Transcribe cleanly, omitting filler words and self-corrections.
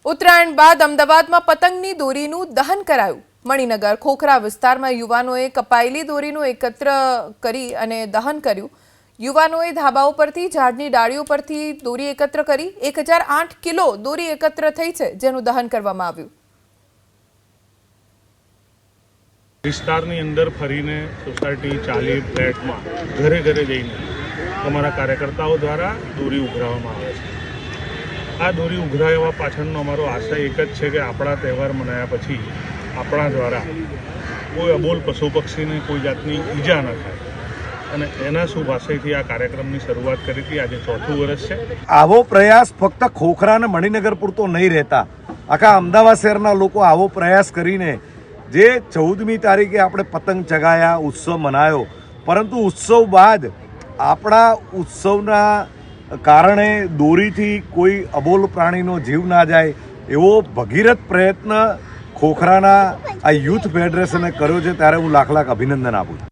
ઉત્તરાયણ બાદ અમદાવાદમાં પતંગની દોરીનું દહન કરાયું। મણિનગર ખોખરા વિસ્તારમાં યુવાનોએ કપાયેલી દોરીનું એકત્ર કરી અને દહન કર્યું। યુવાનોએ ધાબાઓ પરથી ઝાડની ડાળીઓ પરથી દોરી એકત્ર કરી 1008 કિલો દોરી એકત્ર થઈ છે, જેનું દહન કરવામાં આવ્યું। વિસ્તારની અંદર ફરીને સોસાયટી 40 ફ્લેટમાં ઘરે ઘરે જઈને અમારા કાર્યકર્તાઓ દ્વારા દોરી ઉઘરાવવામાં આવે છે। આ દોરી ઉઘરાવવા પાછળનો અમારો આશય એક જ છે કે આપણા તહેવાર મનાયા પછી આપણા દ્વારા કોઈ અબોલ પશુ પક્ષીને કોઈ જાતની ઈજા ન થાય અને એના શુભ આશયથી આ કાર્યક્રમની શરૂઆત કરી હતી। આજે ચોથું વર્ષ છે। આવો પ્રયાસ ફક્ત ખોખરા અને મણિનગર પૂરતો નહીં રહેતા, આખા અમદાવાદ શહેરના લોકો આવો પ્રયાસ કરીને જે 14મી તારીખે આપણે પતંગ ચગાયા, ઉત્સવ મનાયો, પરંતુ ઉત્સવ બાદ આપણા ઉત્સવના કારણે દોરીથી કોઈ અબોલ પ્રાણીનો જીવ ના જાય એવો ભગીરથ પ્રયત્ન ખોખરાના આ યુથ ફેડરેશને કર્યો છે, ત્યારે હું લાખ લાખ અભિનંદન આપું છું।